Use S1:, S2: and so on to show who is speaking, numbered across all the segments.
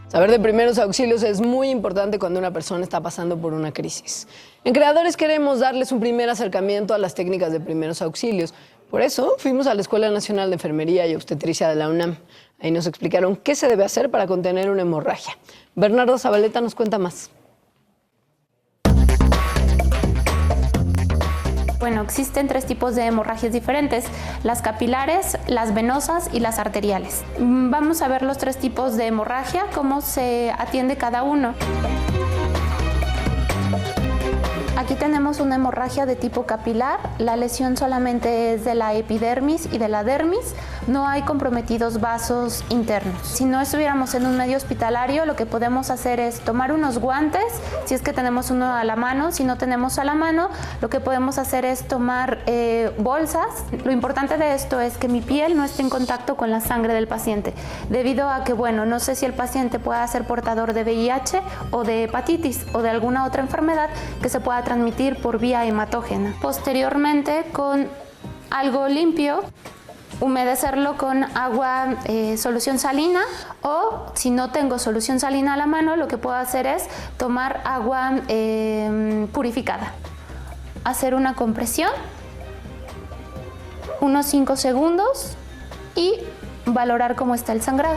S1: Saber de primeros auxilios es muy importante cuando una persona está pasando por una crisis. En Creadores queremos darles un primer acercamiento a las técnicas de primeros auxilios. Por eso fuimos a la Escuela Nacional de Enfermería y Obstetricia de la UNAM. Ahí nos explicaron qué se debe hacer para contener una hemorragia. Bernardo Zabaleta nos cuenta más.
S2: Bueno, existen 3 tipos de hemorragias diferentes: las capilares, las venosas y las arteriales. Vamos a ver los 3 tipos de hemorragia, cómo se atiende cada uno. Aquí tenemos una hemorragia de tipo capilar. La lesión solamente es de la epidermis y de la dermis. No hay comprometidos vasos internos. Si no estuviéramos en un medio hospitalario, lo que podemos hacer es tomar unos guantes, si es que tenemos uno a la mano. Si no tenemos a la mano, lo que podemos hacer es tomar bolsas. Lo importante de esto es que mi piel no esté en contacto con la sangre del paciente, debido a que, bueno, no sé si el paciente pueda ser portador de VIH o de hepatitis o de alguna otra enfermedad que se pueda transmitir por vía hematógena. Posteriormente, con algo limpio, humedecerlo con agua, solución salina, o si no tengo solución salina a la mano, lo que puedo hacer es tomar agua purificada. Hacer una compresión, unos 5 segundos y valorar cómo está el sangrado.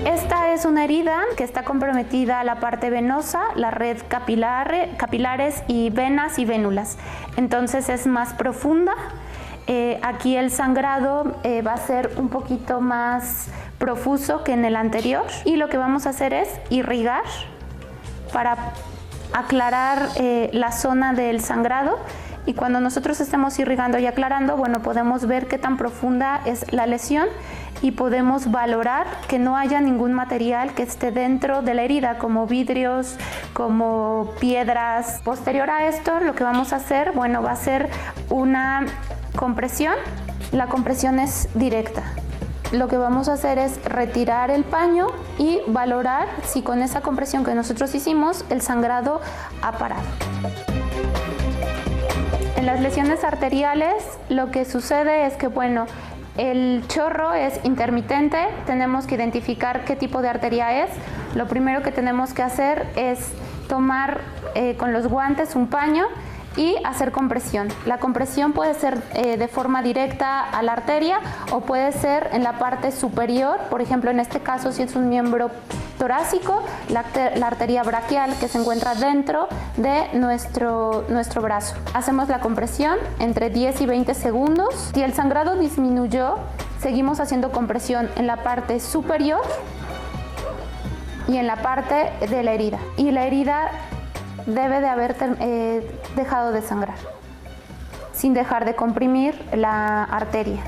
S2: Esta es una herida que está comprometida la parte venosa, la red capilares y venas y vénulas. Entonces es más profunda. Aquí el sangrado va a ser un poquito más profuso que en el anterior. Y lo que vamos a hacer es irrigar para aclarar la zona del sangrado. Y cuando nosotros estemos irrigando y aclarando, bueno, podemos ver qué tan profunda es la lesión y podemos valorar que no haya ningún material que esté dentro de la herida, como vidrios, como piedras. Posterior a esto, lo que vamos a hacer, bueno, va a ser una compresión. La compresión es directa. Lo que vamos a hacer es retirar el paño y valorar si con esa compresión que nosotros hicimos, el sangrado ha parado. En las lesiones arteriales, lo que sucede es que, bueno, el chorro es intermitente. Tenemos que identificar qué tipo de arteria es. Lo primero que tenemos que hacer es tomar con los guantes un paño y hacer compresión. La compresión puede ser de forma directa a la arteria o puede ser en la parte superior. Por ejemplo, en este caso, si es un miembro torácico, la arteria braquial, que se encuentra dentro de nuestro brazo. Hacemos la compresión entre 10 y 20 segundos. Si el sangrado disminuyó, seguimos haciendo compresión en la parte superior y en la parte de la herida. Y la herida debe de haber dejado de sangrar, sin dejar de comprimir la arteria.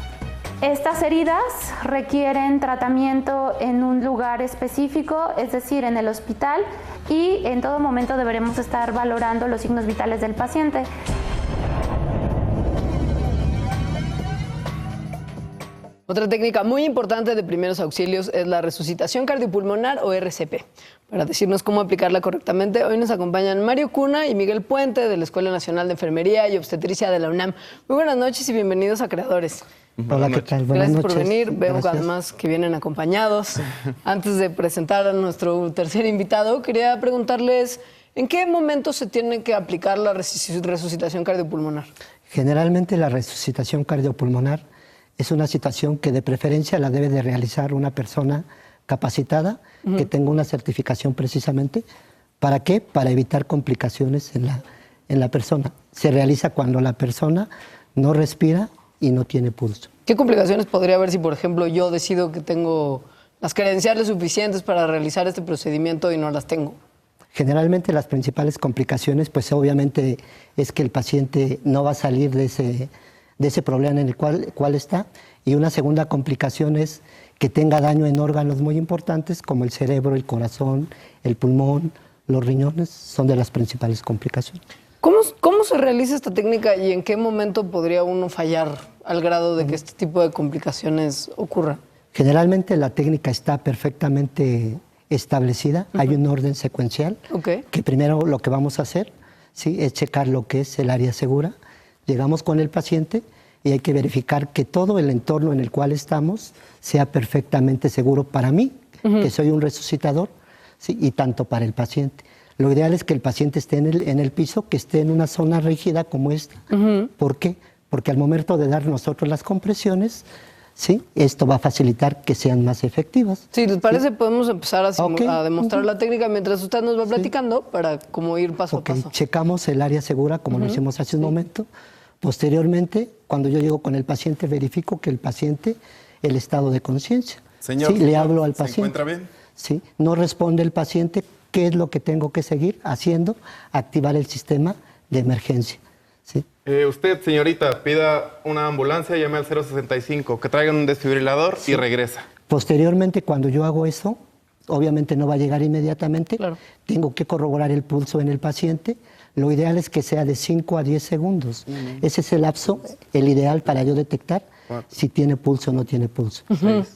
S2: Estas heridas requieren tratamiento en un lugar específico, es decir, en el hospital, y en todo momento deberemos estar valorando los signos vitales del paciente.
S1: Otra técnica muy importante de primeros auxilios es la resucitación cardiopulmonar o RCP. Para decirnos cómo aplicarla correctamente, hoy nos acompañan Mario Cuna y Miguel Puente de la Escuela Nacional de Enfermería y Obstetricia de la UNAM. Muy buenas noches y bienvenidos a Creadores.
S3: Hola, ¿qué tal? Buenas
S1: Gracias
S3: noches.
S1: por venir. Veo
S3: Gracias.
S1: además que vienen acompañados. Antes de presentar a nuestro tercer invitado, quería preguntarles ¿en qué momento se tiene que aplicar la resucitación cardiopulmonar?
S3: Generalmente la resucitación cardiopulmonar es una situación que de preferencia la debe de realizar una persona capacitada, que tenga una certificación precisamente. ¿Para qué? Para evitar complicaciones en la persona. Se realiza cuando la persona no respira y no tiene pulso.
S1: ¿Qué complicaciones podría haber si, por ejemplo, yo decido que tengo las credenciales suficientes para realizar este procedimiento y no las tengo?
S3: Generalmente las principales complicaciones, pues obviamente es que el paciente no va a salir de ese problema en el cual está. Y una segunda complicación es que tenga daño en órganos muy importantes como el cerebro, el corazón, el pulmón, los riñones, son de las principales complicaciones.
S1: ¿Cómo se realiza esta técnica y en qué momento podría uno fallar al grado de que este tipo de complicaciones ocurran?
S3: Generalmente la técnica está perfectamente establecida. Hay un orden secuencial que primero lo que vamos a hacer, ¿sí?, es checar lo que es el área segura. Llegamos con el paciente y hay que verificar que todo el entorno en el cual estamos sea perfectamente seguro para mí, que soy un resucitador, ¿sí? Y tanto para el paciente. Lo ideal es que el paciente esté en el piso, que esté en una zona rígida como esta. ¿Por qué? Porque al momento de dar nosotros las compresiones, ¿sí? Esto va a facilitar que sean más efectivas.
S1: Si les parece, podemos empezar a
S3: Ok.
S1: demostrar la técnica mientras usted nos va platicando para como ir paso a paso.
S3: Checamos el área segura como lo hicimos hace un momento. Posteriormente, cuando yo llego con el paciente, verifico que el paciente, el estado de conciencia.
S4: Señor,
S3: Sí, le hablo al
S4: ¿se
S3: paciente.
S4: encuentra bien?
S3: Sí, no responde el paciente, ¿qué es lo que tengo que seguir haciendo? Activar el sistema de emergencia. ¿Sí?
S4: Usted, señorita, pida una ambulancia, llame al 065, que traigan un desfibrilador y regresa.
S3: Posteriormente, cuando yo hago eso, obviamente no va a llegar inmediatamente,
S1: Claro.
S3: tengo que corroborar el pulso en el paciente. Lo ideal es que sea de 5 a 10 segundos. Ese es el lapso, el ideal para yo detectar si tiene pulso o no tiene pulso.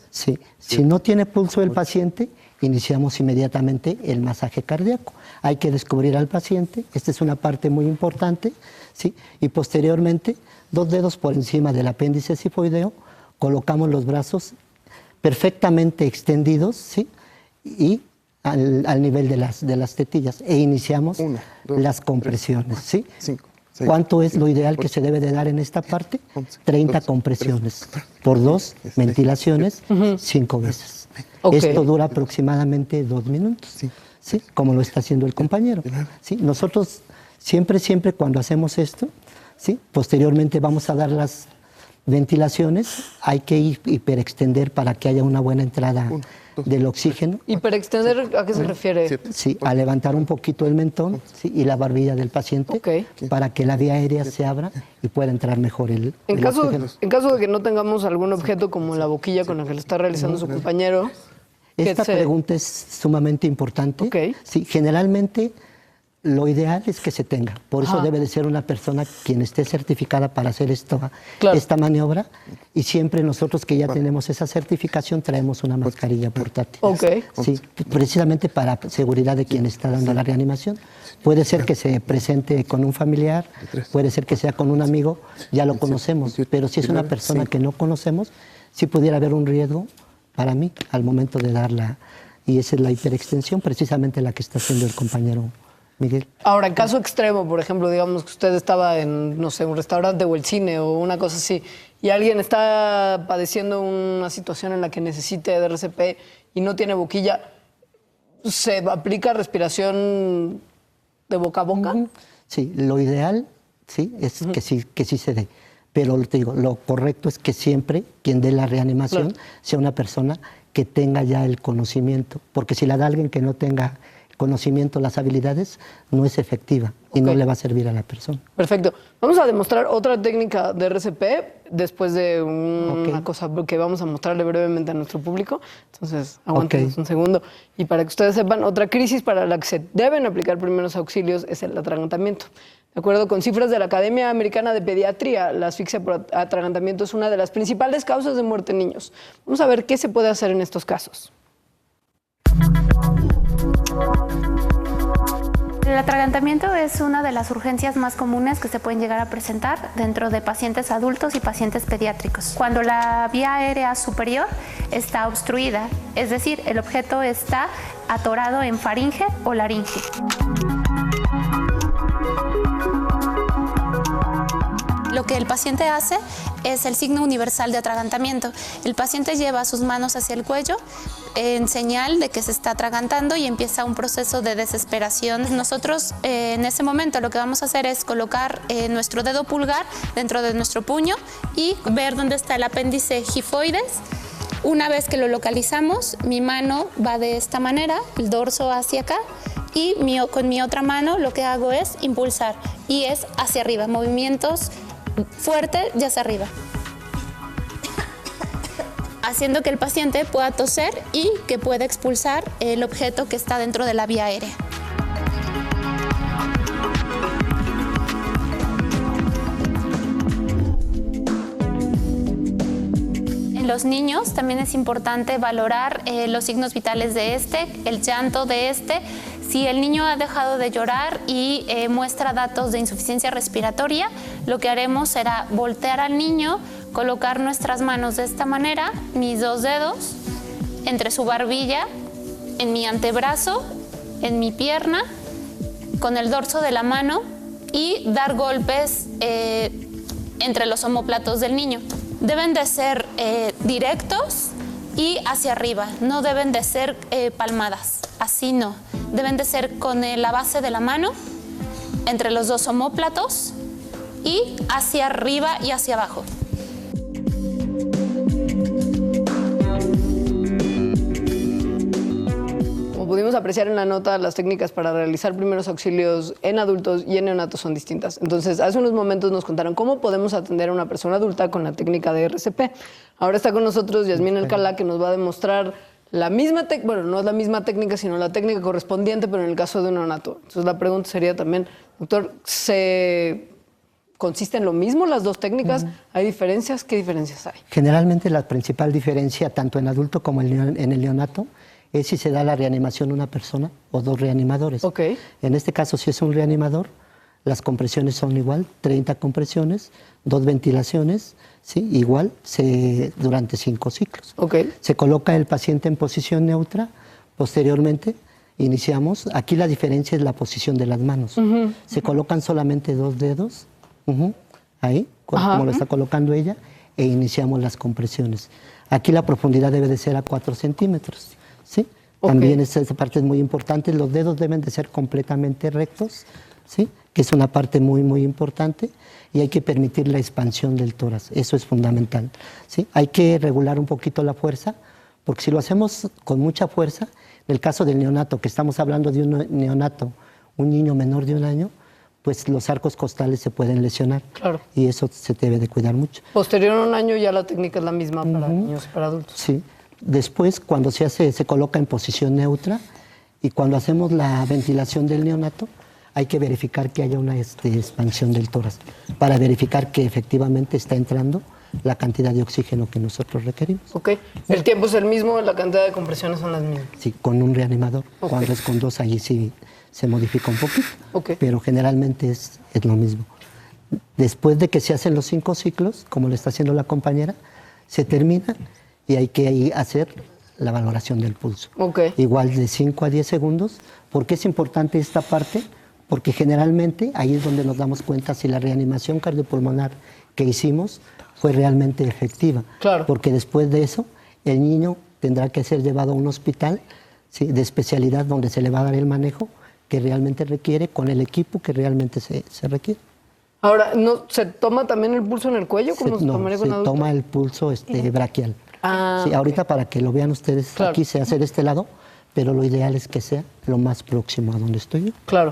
S3: Sí. Si no tiene pulso el paciente, iniciamos inmediatamente el masaje cardíaco. Hay que descubrir al paciente, esta es una parte muy importante, ¿sí? Y posteriormente, 2 dedos por encima del apéndice cifoideo, colocamos los brazos perfectamente extendidos, ¿sí? Y al nivel de las tetillas, e iniciamos
S4: 1, 2,
S3: las compresiones, ¿sí?
S4: 5, 6,
S3: ¿Cuánto es lo ideal que se debe de dar en esta parte? 30 compresiones por 2 ventilaciones, 5 veces.
S1: Ok.
S3: Esto dura aproximadamente 2 minutos, ¿sí? Como lo está haciendo el compañero. ¿Sí? Nosotros siempre cuando hacemos esto, ¿sí? Posteriormente vamos a dar las ventilaciones, hay que hiperextender para que haya una buena entrada del oxígeno.
S1: ¿Hiperextender a qué se refiere?
S3: Sí, a levantar un poquito el mentón, ¿sí? Y la barbilla del paciente,
S1: Ok.
S3: para que la vía aérea se abra y pueda entrar mejor el oxígeno.
S1: En caso de que no tengamos algún objeto como la boquilla con la que lo está realizando su compañero,
S3: Esta
S1: se-
S3: pregunta es sumamente importante.
S1: Ok.
S3: Sí, generalmente lo ideal es que se tenga. Por eso debe de ser una persona quien esté certificada para hacer
S1: Claro.
S3: esta maniobra. Y siempre nosotros que ya tenemos esa certificación traemos una mascarilla portátil.
S1: Ok.
S3: Sí, precisamente para seguridad de quien está dando la reanimación. Puede ser que se presente con un familiar, puede ser que sea con un amigo, ya lo conocemos. Pero si es una persona que no conocemos, sí pudiera haber un riesgo para mí al momento de darla. Y esa es la hiperextensión, precisamente la que está haciendo el compañero Miguel.
S1: Ahora, en caso extremo, por ejemplo, digamos que usted estaba en, no sé, un restaurante o el cine o una cosa así, y alguien está padeciendo una situación en la que necesite de RCP y no tiene boquilla, ¿se aplica respiración de boca a boca?
S3: Sí, lo ideal sí, es que sí se dé. Pero te digo, lo correcto es que siempre quien dé la reanimación
S1: Claro.
S3: sea una persona que tenga ya el conocimiento. Porque si la da alguien que no tenga conocimiento, las habilidades, no es efectiva y no
S1: Ok.
S3: le va a servir a la persona.
S1: Perfecto. Vamos a demostrar otra técnica de RCP después de una
S3: Ok.
S1: cosa que vamos a mostrarle brevemente a nuestro público. Entonces, aguántenos
S3: Ok.
S1: un segundo. Y para que ustedes sepan, otra crisis para la que se deben aplicar primeros auxilios es el atragantamiento. De acuerdo con cifras de la Academia Americana de Pediatría, la asfixia por atragantamiento es una de las principales causas de muerte en niños. Vamos a ver qué se puede hacer en estos casos.
S2: El atragantamiento es una de las urgencias más comunes que se pueden llegar a presentar dentro de pacientes adultos y pacientes pediátricos. Cuando la vía aérea superior está obstruida, es decir, el objeto está atorado en faringe o laringe. Lo que el paciente hace es el signo universal de atragantamiento. El paciente lleva sus manos hacia el cuello en señal de que se está atragantando y empieza un proceso de desesperación. Nosotros en ese momento lo que vamos a hacer es colocar nuestro dedo pulgar dentro de nuestro puño y ver dónde está el apéndice gifoides. Una vez que lo localizamos, mi mano va de esta manera, el dorso hacia acá, y con mi otra mano lo que hago es impulsar y es hacia arriba, movimientos fuertes y hacia arriba, haciendo que el paciente pueda toser y que pueda expulsar el objeto que está dentro de la vía aérea. En los niños también es importante valorar los signos vitales de el llanto de Si el niño ha dejado de llorar y muestra datos de insuficiencia respiratoria, lo que haremos será voltear al niño, colocar nuestras manos de esta manera, mis 2 dedos, entre su barbilla, en mi antebrazo, en mi pierna, con el dorso de la mano y dar golpes entre los omóplatos del niño. Deben de ser directos y hacia arriba, no deben de ser palmadas, así no. Deben de ser con la base de la mano, entre los 2 omóplatos y hacia arriba y hacia abajo.
S1: Como pudimos apreciar en la nota, las técnicas para realizar primeros auxilios en adultos y en neonatos son distintas. Entonces, hace unos momentos nos contaron cómo podemos atender a una persona adulta con la técnica de RCP. Ahora está con nosotros Yasmín Alcalá, que nos va a demostrar la misma técnica, bueno, no es la misma técnica, sino la técnica correspondiente, pero en el caso de un neonato. Entonces, la pregunta sería también, doctor, ¿consiste en lo mismo las dos técnicas? ¿Hay diferencias? ¿Qué diferencias hay?
S3: Generalmente la principal diferencia, tanto en adulto como en el neonato, es si se da la reanimación a una persona o 2 reanimadores.
S1: Okay.
S3: En este caso, si es un reanimador, las compresiones son igual, 30 compresiones, 2 ventilaciones, ¿sí? Igual durante 5 ciclos.
S1: Okay.
S3: Se coloca el paciente en posición neutra, posteriormente iniciamos, aquí la diferencia es la posición de las manos. Se colocan solamente 2 dedos, ahí, como lo está colocando ella, e iniciamos las compresiones. Aquí la profundidad debe de ser a 4 centímetros. ¿Sí? Okay. También esa parte es muy importante, los dedos deben de ser completamente rectos, ¿sí? Que es una parte muy, muy importante, y hay que permitir la expansión del tórax, eso es fundamental, ¿sí? Hay que regular un poquito la fuerza, porque si lo hacemos con mucha fuerza, en el caso del neonato, que estamos hablando de un neonato, un niño menor de 1 año, pues los arcos costales se pueden lesionar.
S1: Claro.
S3: Y eso se debe de cuidar mucho.
S1: Posterior a 1 año ya la técnica es la misma para niños y para adultos.
S3: Sí. Después, cuando se coloca en posición neutra, y cuando hacemos la ventilación del neonato, hay que verificar que haya una expansión del tórax, para verificar que efectivamente está entrando la cantidad de oxígeno que nosotros requerimos.
S1: Ok. ¿El tiempo es el mismo? ¿La cantidad de compresiones son las mismas?
S3: Sí, con un reanimador.
S1: Okay.
S3: Cuando es con 2, ahí sí se modifica un poquito,
S1: Okay.
S3: Pero generalmente es lo mismo. Después de que se hacen los 5 ciclos, como le está haciendo la compañera, se termina y hay que ahí hacer la valoración del pulso.
S1: Okay.
S3: Igual de 5 a 10 segundos. ¿Por qué es importante esta parte? Porque generalmente ahí es donde nos damos cuenta si la reanimación cardiopulmonar que hicimos fue realmente efectiva.
S1: Claro.
S3: Porque después de eso, el niño tendrá que ser llevado a un hospital, ¿sí?, de especialidad, donde se le va a dar el manejo que realmente requiere, con el equipo que realmente se requiere.
S1: Ahora, ¿no se toma también el pulso en el cuello como se tomaría con adultos?
S3: Se toma el pulso braquial.
S1: Ah,
S3: sí, ahorita para que lo vean ustedes,
S1: claro,
S3: aquí se hace de este lado, pero lo ideal es que sea lo más próximo a donde estoy yo.
S1: Claro.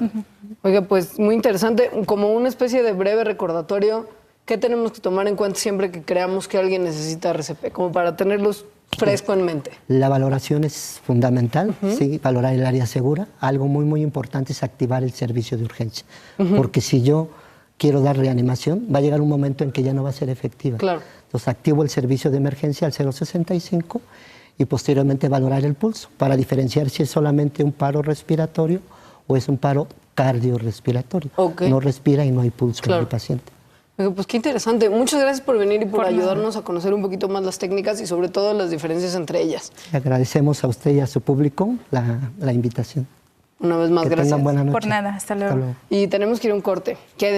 S1: Oiga, pues muy interesante, como una especie de breve recordatorio, ¿qué tenemos que tomar en cuenta siempre que creamos que alguien necesita RCP? Como para tenerlos fresco en mente.
S3: La valoración es fundamental, ¿sí? Valorar el área segura. Algo muy, muy importante es activar el servicio de urgencia, porque si yo quiero dar reanimación, va a llegar un momento en que ya no va a ser efectiva.
S1: Claro.
S3: Entonces activo el servicio de emergencia al 065 y posteriormente valorar el pulso para diferenciar si es solamente un paro respiratorio o es un paro cardiorrespiratorio.
S1: Okay.
S3: No respira y no hay pulso en
S1: Claro.
S3: el paciente.
S1: Oiga, pues qué interesante. Muchas gracias por venir y por
S2: Por nada.
S1: ayudarnos a conocer un poquito más las técnicas y sobre todo las diferencias entre ellas.
S3: Le agradecemos a usted y a su público la invitación.
S1: Una vez más,
S3: Que
S1: gracias.
S3: tengan buena noche.
S2: Por nada, hasta luego.
S1: Y tenemos que ir a un corte. Quédense.